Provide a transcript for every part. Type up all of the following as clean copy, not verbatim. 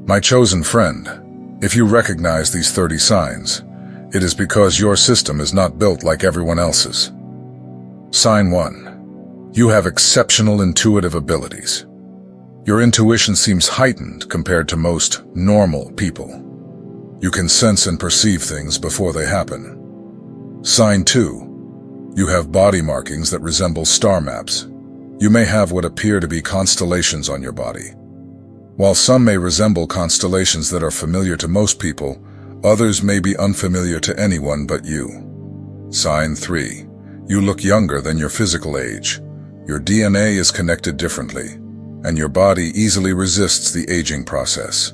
My chosen friend, if you recognize these 30 signs, it is because your system is not built like everyone else's. Sign 1. You have exceptional intuitive abilities. Your intuition seems heightened compared to most normal people. You can sense and perceive things before they happen. Sign 2. You have body markings that resemble star maps. You may have what appear to be constellations on your body. While some may resemble constellations that are familiar to most people, others may be unfamiliar to anyone but you. Sign 3. You look younger than your physical age. Your DNA is connected differently, and your body easily resists the aging process.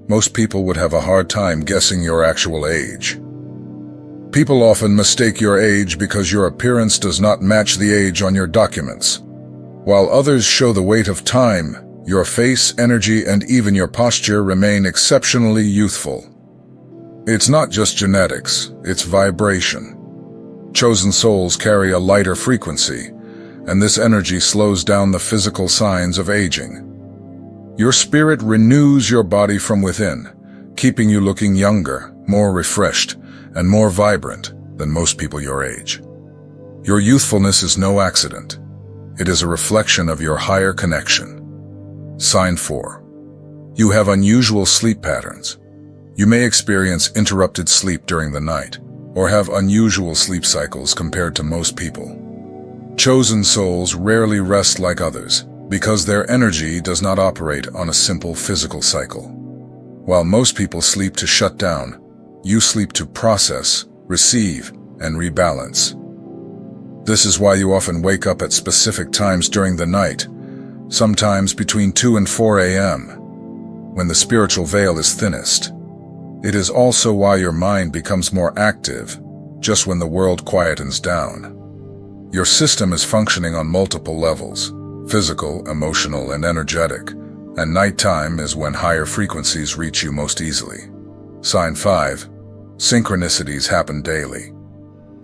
Most people would have a hard time guessing your actual age. People often mistake your age because your appearance does not match the age on your documents. While others show the weight of time, your face, energy, and even your posture remain exceptionally youthful. It's not just genetics, it's vibration. Chosen souls carry a lighter frequency, and this energy slows down the physical signs of aging. Your spirit renews your body from within, keeping you looking younger, more refreshed, and more vibrant than most people your age. Your youthfulness is no accident. It is a reflection of your higher connection. Sign 4. You have unusual sleep patterns. You may experience interrupted sleep during the night, or have unusual sleep cycles compared to most people. Chosen souls rarely rest like others, because their energy does not operate on a simple physical cycle. While most people sleep to shut down, you sleep to process, receive, and rebalance. This is why you often wake up at specific times during the night, sometimes between 2 and 4 a.m., when the spiritual veil is thinnest. It is also why your mind becomes more active, just when the world quietens down. Your system is functioning on multiple levels, physical, emotional, and energetic, and nighttime is when higher frequencies reach you most easily. Sign 5. Synchronicities happen daily.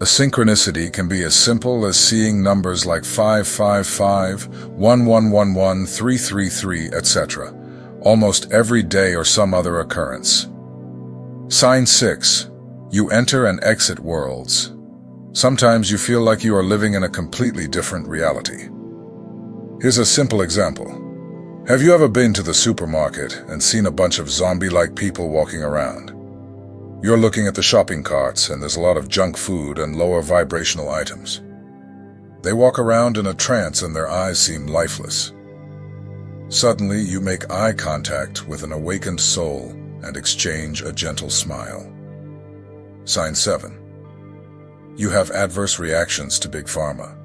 A synchronicity can be as simple as seeing numbers like 555, 1111, 333, etc., almost every day or some other occurrence. Sign 6. You enter and exit worlds. Sometimes you feel like you are living in a completely different reality. Here's a simple example. Have you ever been to the supermarket and seen a bunch of zombie-like people walking around? You're looking at the shopping carts and there's a lot of junk food and lower vibrational items. They walk around in a trance and their eyes seem lifeless. Suddenly, you make eye contact with an awakened soul and exchange a gentle smile. Sign 7. You have adverse reactions to Big Pharma.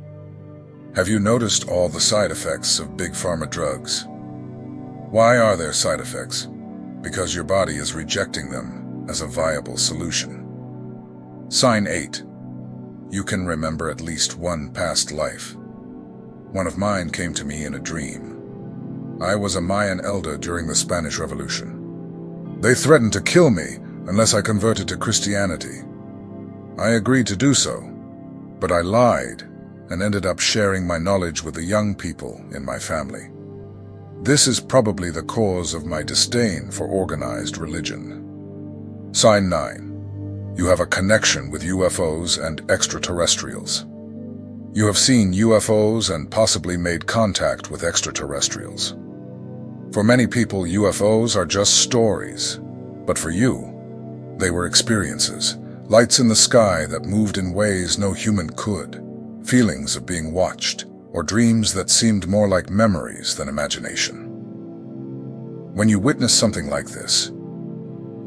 Have you noticed all the side effects of Big Pharma drugs? Why are there side effects? Because your body is rejecting them as a viable solution. Sign 8. You can remember at least one past life. One of mine came to me in a dream. I was a Mayan elder during the Spanish Revolution. They threatened to kill me unless I converted to Christianity. I agreed to do so, but I lied and ended up sharing my knowledge with the young people in my family. This is probably the cause of my disdain for organized religion. Sign 9. You have a connection with UFOs and extraterrestrials. You have seen UFOs and possibly made contact with extraterrestrials. For many people, UFOs are just stories, but for you, they were experiences, lights in the sky that moved in ways no human could, feelings of being watched, or dreams that seemed more like memories than imagination. When you witness something like this,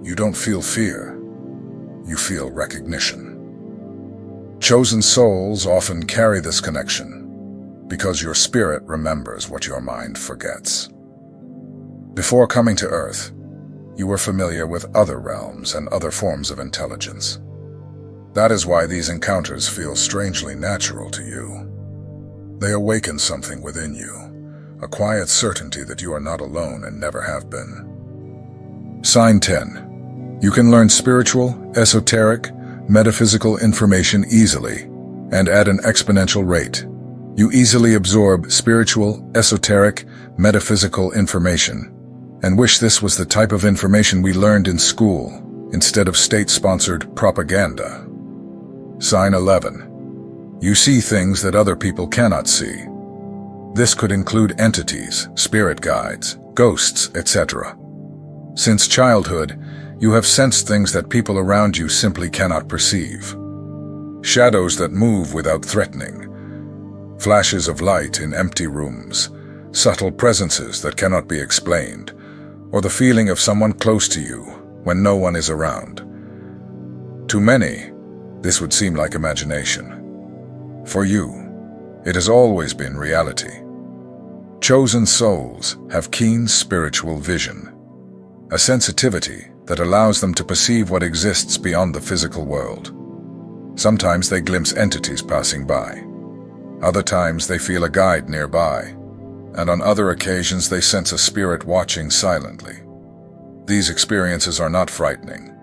you don't feel fear, you feel recognition. Chosen souls often carry this connection because your spirit remembers what your mind forgets. Before coming to Earth, you were familiar with other realms and other forms of intelligence. That is why these encounters feel strangely natural to you. They awaken something within you, a quiet certainty that you are not alone and never have been. Sign 10. You can learn spiritual, esoteric, metaphysical information easily and at an exponential rate. You easily absorb spiritual, esoteric, metaphysical information and wish this was the type of information we learned in school instead of state-sponsored propaganda. Sign 11. You see things that other people cannot see. This could include entities, spirit guides, ghosts, etc. Since childhood, you have sensed things that people around you simply cannot perceive. Shadows that move without threatening. Flashes of light in empty rooms. Subtle presences that cannot be explained. Or the feeling of someone close to you when no one is around. To many, this would seem like imagination. For you, it has always been reality. Chosen souls have keen spiritual vision, a sensitivity that allows them to perceive what exists beyond the physical world. Sometimes they glimpse entities passing by. Other times they feel a guide nearby, and on other occasions they sense a spirit watching silently. These experiences are not frightening.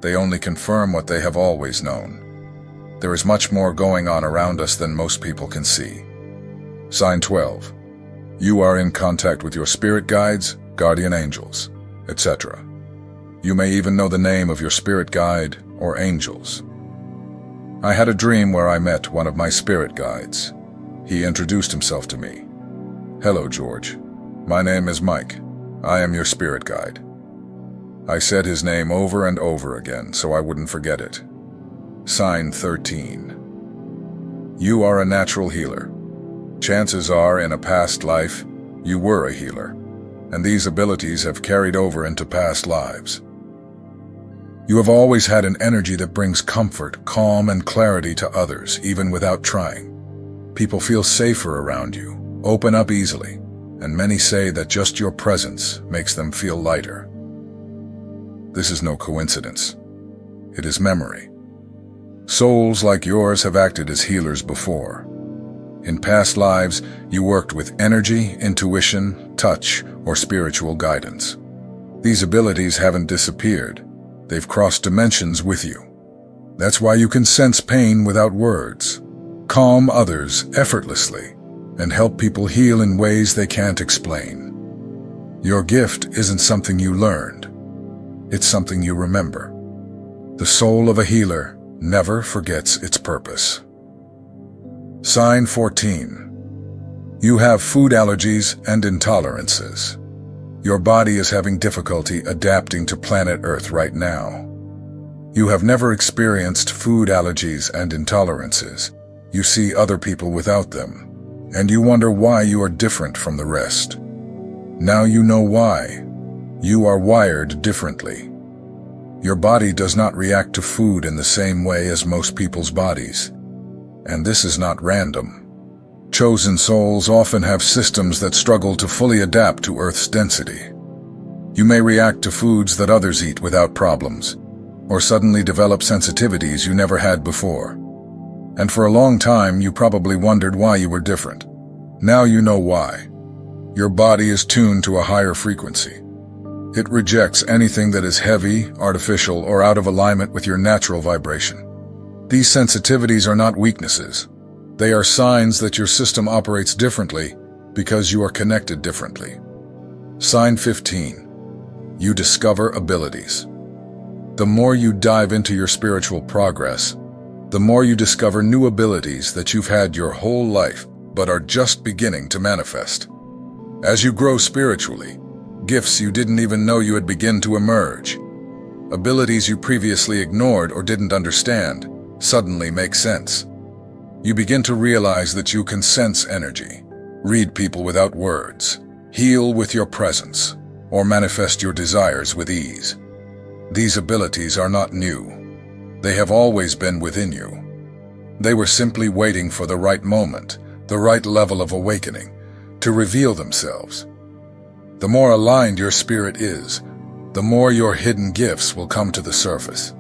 They only confirm what they have always known. There is much more going on around us than most people can see. Sign 12. You are in contact with your spirit guides, guardian angels, etc. You may even know the name of your spirit guide or angels. I had a dream where I met one of my spirit guides. He introduced himself to me. Hello, George. My name is Mike. I am your spirit guide. I said his name over and over again so I wouldn't forget it. Sign 13. You are a natural healer. Chances are, in a past life, you were a healer, and these abilities have carried over into past lives. You have always had an energy that brings comfort, calm, and clarity to others, even without trying. People feel safer around you, open up easily, and many say that just your presence makes them feel lighter. This is no coincidence. It is memory. Souls like yours have acted as healers before. In past lives, you worked with energy, intuition, touch, or spiritual guidance. These abilities haven't disappeared. They've crossed dimensions with you. That's why you can sense pain without words, calm others effortlessly, and help people heal in ways they can't explain. Your gift isn't something you learned. It's something you remember. The soul of a healer never forgets its purpose. Sign 14. You have food allergies and intolerances. Your body is having difficulty adapting to planet Earth right now. You have never experienced food allergies and intolerances. You see other people without them, and you wonder why you are different from the rest. Now you know why. You are wired differently. Your body does not react to food in the same way as most people's bodies. And this is not random. Chosen souls often have systems that struggle to fully adapt to Earth's density. You may react to foods that others eat without problems, or suddenly develop sensitivities you never had before. And for a long time, you probably wondered why you were different. Now you know why. Your body is tuned to a higher frequency. It rejects anything that is heavy, artificial, or out of alignment with your natural vibration. These sensitivities are not weaknesses. They are signs that your system operates differently because you are connected differently. Sign 15. You discover abilities. The more you dive into your spiritual progress, the more you discover new abilities that you've had your whole life but are just beginning to manifest. As you grow spiritually, gifts you didn't even know you had begin to emerge. Abilities you previously ignored or didn't understand suddenly make sense. You begin to realize that you can sense energy, read people without words, heal with your presence, or manifest your desires with ease. These abilities are not new. They have always been within you. They were simply waiting for the right moment, the right level of awakening, to reveal themselves. The more aligned your spirit is, the more your hidden gifts will come to the surface.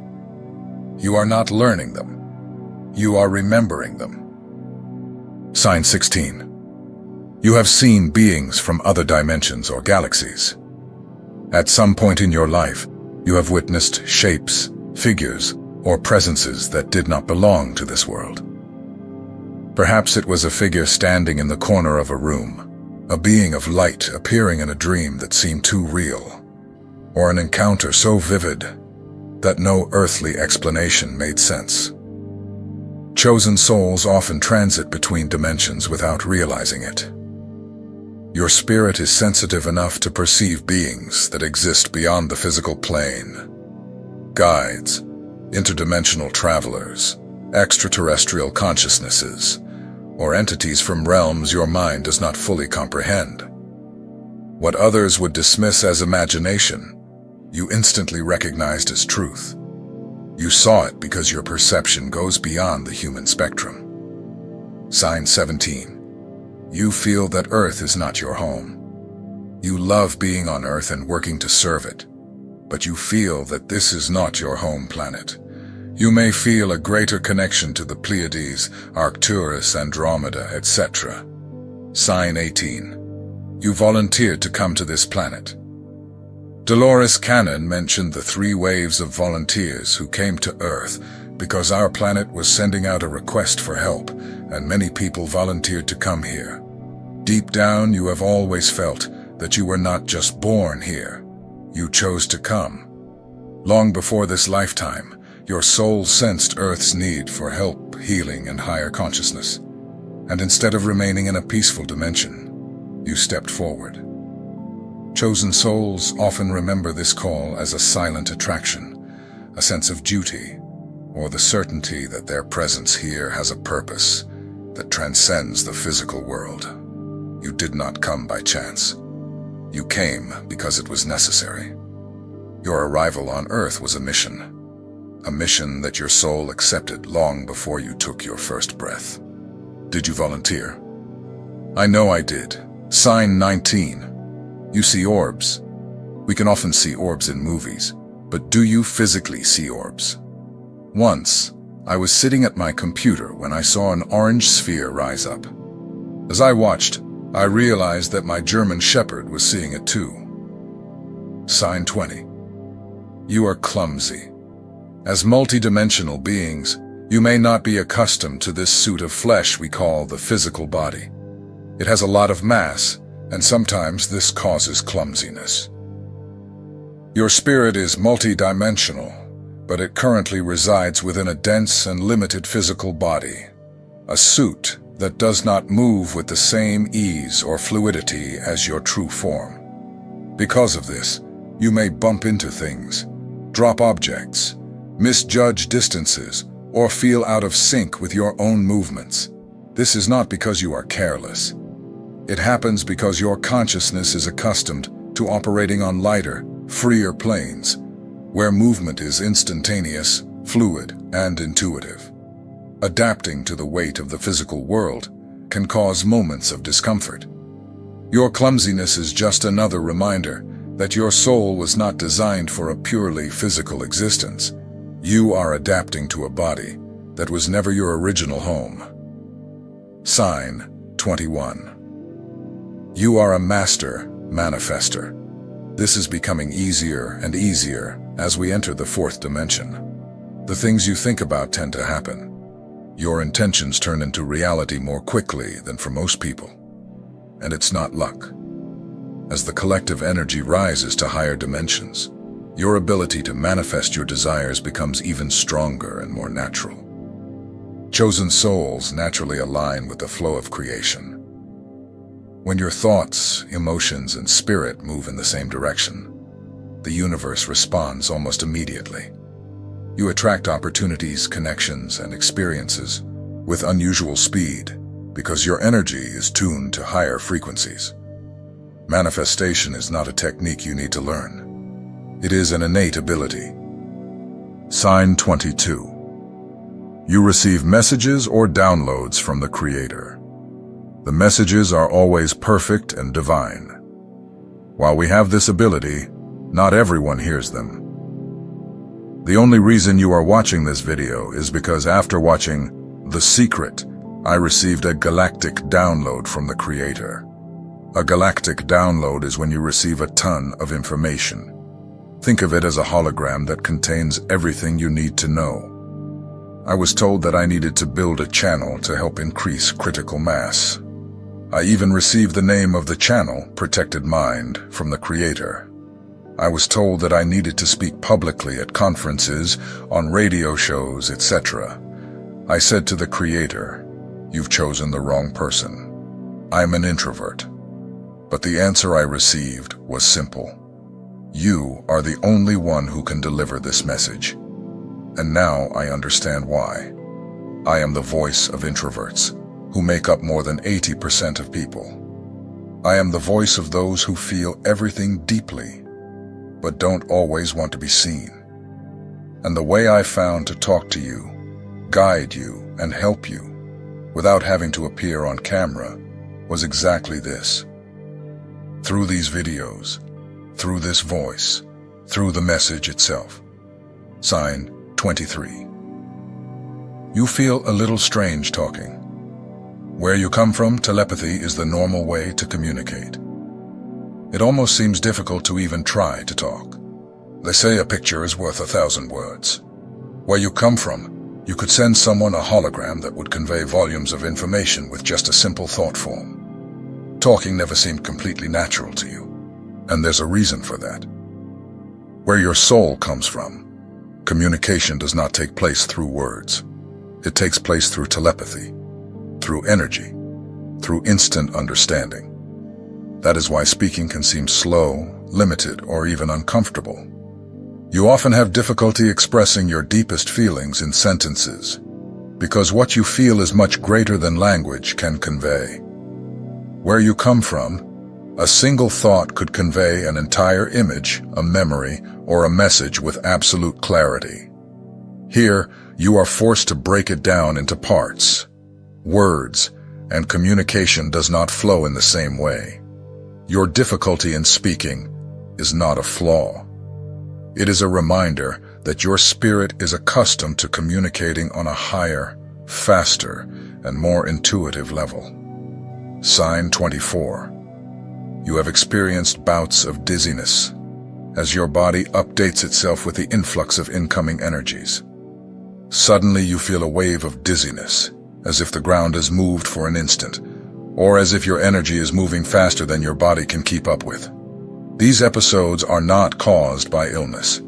You are not learning them. You are remembering them. Sign 16. You have seen beings from other dimensions or galaxies. At some point in your life, you have witnessed shapes, figures, or presences that did not belong to this world. Perhaps it was a figure standing in the corner of a room, A being of light appearing in a dream that seemed too real, or an encounter so vivid that no earthly explanation made sense. Chosen souls often transit between dimensions without realizing it. Your spirit is sensitive enough to perceive beings that exist beyond the physical plane. Guides, interdimensional travelers, extraterrestrial consciousnesses, or entities from realms your mind does not fully comprehend. What others would dismiss as imagination, you instantly recognized as truth. You saw it because your perception goes beyond the human spectrum. Sign 17. You feel that Earth is not your home. You love being on Earth and working to serve it, but you feel that this is not your home planet. You may feel a greater connection to the Pleiades, Arcturus, Andromeda, etc. Sign 18. You volunteered to come to this planet. Dolores Cannon mentioned the 3 waves of volunteers who came to Earth because our planet was sending out a request for help, and many people volunteered to come here. Deep down, you have always felt that you were not just born here. You chose to come. Long before this lifetime, your soul sensed Earth's need for help, healing, and higher consciousness. And instead of remaining in a peaceful dimension, you stepped forward. Chosen souls often remember this call as a silent attraction, a sense of duty, or the certainty that their presence here has a purpose that transcends the physical world. You did not come by chance. You came because it was necessary. Your arrival on Earth was a mission that your soul accepted long before you took your first breath. Did you volunteer? I know I did. Sign 19. You see orbs. We can often see orbs in movies, but do you physically see orbs? Once, I was sitting at my computer when I saw an orange sphere rise up. As I watched, I realized that my German Shepherd was seeing it too. Sign 20. You are clumsy. As multidimensional beings, you may not be accustomed to this suit of flesh we call the physical body. It has a lot of mass, and sometimes this causes clumsiness. Your spirit is multidimensional, but it currently resides within a dense and limited physical body, a suit that does not move with the same ease or fluidity as your true form. Because of this, you may bump into things, drop objects, misjudge distances, or feel out of sync with your own movements. This is not because you are careless. It happens because your consciousness is accustomed to operating on lighter, freer planes, where movement is instantaneous, fluid, and intuitive. Adapting to the weight of the physical world can cause moments of discomfort. Your clumsiness is just another reminder that your soul was not designed for a purely physical existence. You are adapting to a body that was never your original home. Sign 21. You are a master manifester. This is becoming easier and easier as we enter the 4th dimension. The things you think about tend to happen. Your intentions turn into reality more quickly than for most people. And it's not luck. As the collective energy rises to higher dimensions, your ability to manifest your desires becomes even stronger and more natural. Chosen souls naturally align with the flow of creation. When your thoughts, emotions, and spirit move in the same direction, the universe responds almost immediately. You attract opportunities, connections, and experiences with unusual speed because your energy is tuned to higher frequencies. Manifestation is not a technique you need to learn. It is an innate ability. Sign 22. You receive messages or downloads from the Creator. The messages are always perfect and divine. While we have this ability, not everyone hears them. The only reason you are watching this video is because after watching The Secret, I received a galactic download from the Creator. A galactic download is when you receive a ton of information. Think of it as a hologram that contains everything you need to know. I was told that I needed to build a channel to help increase critical mass. I even received the name of the channel, Protected Mind, from the creator. I was told that I needed to speak publicly at conferences, on radio shows, etc. I said to the creator, "You've chosen the wrong person. I'm an introvert." But the answer I received was simple. You are the only one who can deliver this message. And now I understand why. I am the voice of introverts, who make up more than 80% of people. I am the voice of those who feel everything deeply, but don't always want to be seen. And the way I found to talk to you, guide you, and help you, without having to appear on camera, was exactly this. Through these videos, through this voice, through the message itself. Sign 23. You feel a little strange talking. Where you come from, telepathy is the normal way to communicate. It almost seems difficult to even try to talk. They say a picture is worth 1,000 words. Where you come from, you could send someone a hologram that would convey volumes of information with just a simple thought form. Talking never seemed completely natural to you, and there's a reason for that. Where your soul comes from, communication does not take place through words. It takes place through telepathy, through energy, through instant understanding. That is why speaking can seem slow, limited, or even uncomfortable. You often have difficulty expressing your deepest feelings in sentences, because what you feel is much greater than language can convey. Where you come from, a single thought could convey an entire image, a memory, or a message with absolute clarity. Here, you are forced to break it down into parts, words, and communication does not flow in the same way. Your difficulty in speaking is not a flaw. It is a reminder that your spirit is accustomed to communicating on a higher, faster, and more intuitive level. Sign 24. You have experienced bouts of dizziness as your body updates itself with the influx of incoming energies. Suddenly you feel a wave of dizziness, as if the ground has moved for an instant, or as if your energy is moving faster than your body can keep up with. These episodes are not caused by illness.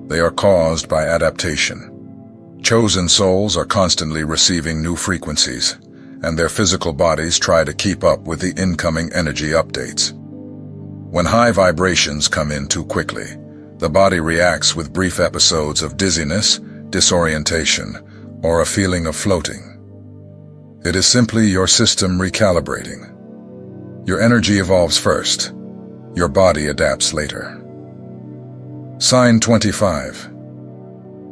They are caused by adaptation. Chosen souls are constantly receiving new frequencies, and their physical bodies try to keep up with the incoming energy updates. When high vibrations come in too quickly, the body reacts with brief episodes of dizziness, disorientation, or a feeling of floating. It is simply your system recalibrating. Your energy evolves first. Your body adapts later. Sign 25.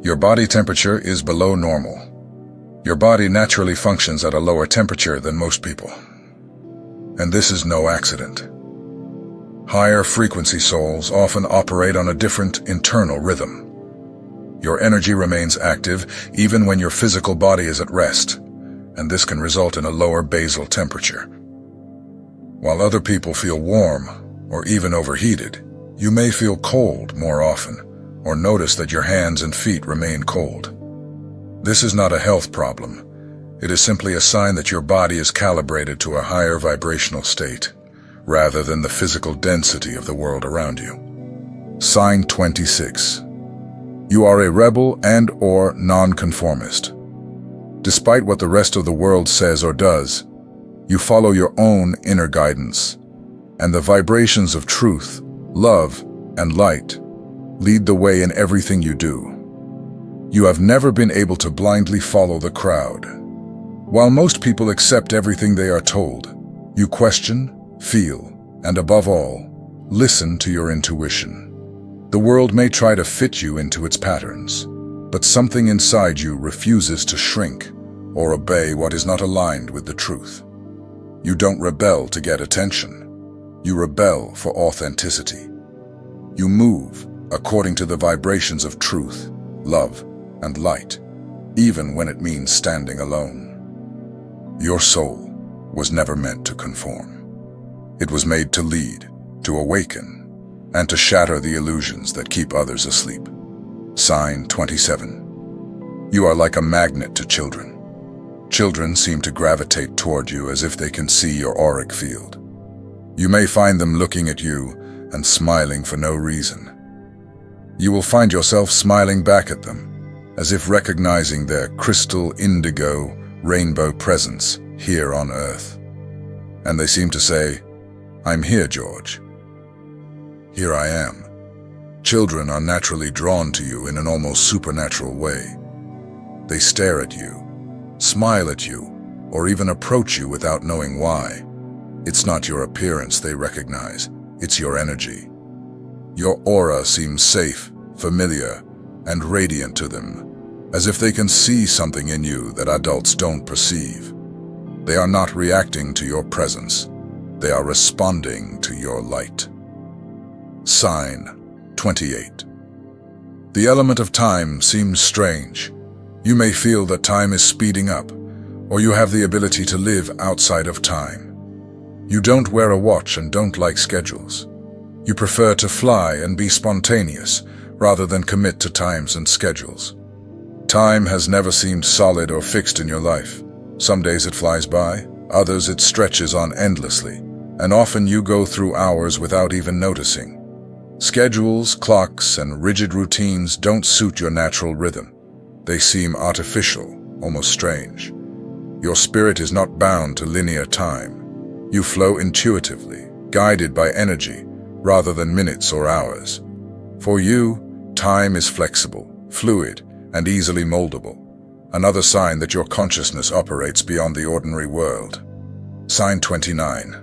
Your body temperature is below normal. Your body naturally functions at a lower temperature than most people. And this is no accident. Higher frequency souls often operate on a different internal rhythm. Your energy remains active even when your physical body is at rest, and this can result in a lower basal temperature. While other people feel warm or even overheated, you may feel cold more often, or notice that your hands and feet remain cold. This is not a health problem. It is simply a sign that your body is calibrated to a higher vibrational state, rather than the physical density of the world around you. Sign 26. You are a rebel and/or nonconformist. Despite what the rest of the world says or does, you follow your own inner guidance, and the vibrations of truth, love, and light lead the way in everything you do. You have never been able to blindly follow the crowd. While most people accept everything they are told, you question, feel, and above all, listen to your intuition. The world may try to fit you into its patterns, but something inside you refuses to shrink or obey what is not aligned with the truth. You don't rebel to get attention. You rebel for authenticity. You move according to the vibrations of truth, love, and light, even when it means standing alone. Your soul was never meant to conform. It was made to lead, to awaken, and to shatter the illusions that keep others asleep. Sign 27. You are like a magnet to children. Children seem to gravitate toward you as if they can see your auric field. You may find them looking at you and smiling for no reason. You will find yourself smiling back at them, as if recognizing their crystal, indigo, rainbow presence here on Earth. And they seem to say, "I'm here, George. Here I am." Children are naturally drawn to you in an almost supernatural way. They stare at you, smile at you, or even approach you without knowing why. It's not your appearance they recognize, it's your energy. Your aura seems safe, familiar, and radiant to them, as if they can see something in you that adults don't perceive. They are not reacting to your presence, they are responding to your light. Sign 28. The element of time seems strange. You may feel that time is speeding up, or you have the ability to live outside of time. You don't wear a watch and don't like schedules. You prefer to fly and be spontaneous, rather than commit to times and schedules. Time has never seemed solid or fixed in your life. Some days it flies by, others it stretches on endlessly, and often you go through hours without even noticing. Schedules, clocks, and rigid routines don't suit your natural rhythm. They seem artificial, almost strange. Your spirit is not bound to linear time. You flow intuitively, guided by energy, rather than minutes or hours. For you, time is flexible, fluid, and easily moldable. Another sign that your consciousness operates beyond the ordinary world. Sign 29.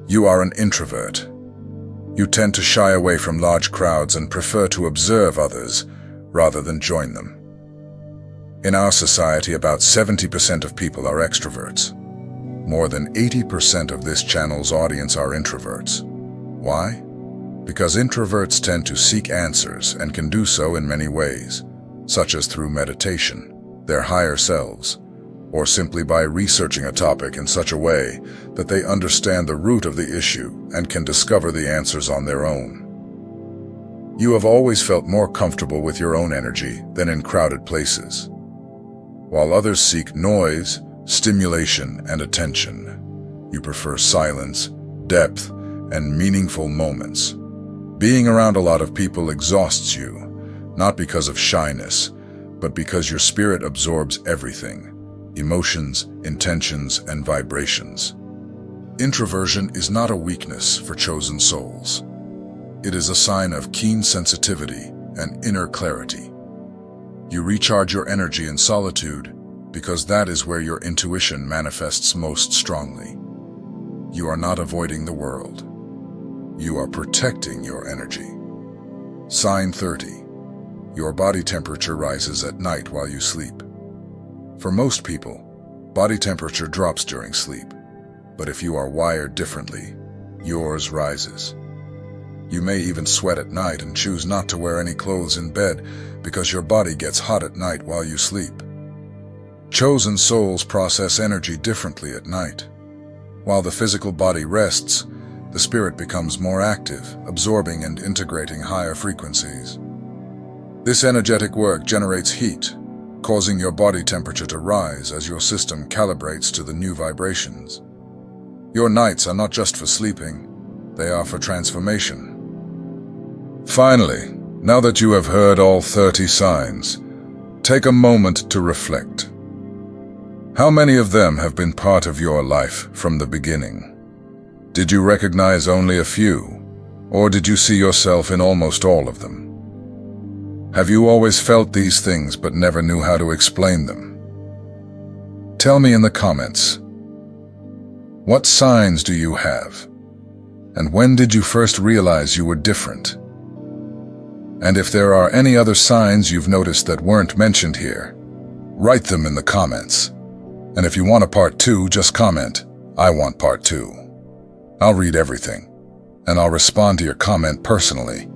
You are an introvert. You tend to shy away from large crowds and prefer to observe others rather than join them. In our society, about 70% of people are extroverts. More than 80% of this channel's audience are introverts. Why? Because introverts tend to seek answers and can do so in many ways, such as through meditation, their higher selves, or simply by researching a topic in such a way that they understand the root of the issue and can discover the answers on their own. You have always felt more comfortable with your own energy than in crowded places. While others seek noise, stimulation, and attention, you prefer silence, depth, and meaningful moments. Being around a lot of people exhausts you, not because of shyness, but because your spirit absorbs everything: emotions, intentions, and vibrations. Introversion is not a weakness for chosen souls. It is a sign of keen sensitivity and inner clarity. You recharge your energy in solitude because that is where your intuition manifests most strongly. You are not avoiding the world. You are protecting your energy. Sign 30. Your body temperature rises at night while you sleep. For most people, body temperature drops during sleep, but if you are wired differently, yours rises. You may even sweat at night and choose not to wear any clothes in bed because your body gets hot at night while you sleep. Chosen souls process energy differently at night. While the physical body rests, the spirit becomes more active, absorbing and integrating higher frequencies. This energetic work generates heat, causing your body temperature to rise as your system calibrates to the new vibrations. Your nights are not just for sleeping, they are for transformation. Finally, now that you have heard all 30 signs, take a moment to reflect. How many of them have been part of your life from the beginning? Did you recognize only a few, or did you see yourself in almost all of them? Have you always felt these things but never knew how to explain them? Tell me in the comments. What signs do you have? And when did you first realize you were different? And if there are any other signs you've noticed that weren't mentioned here, write them in the comments. And if you want a part 2, just comment, "I want part 2." I'll read everything, and I'll respond to your comment personally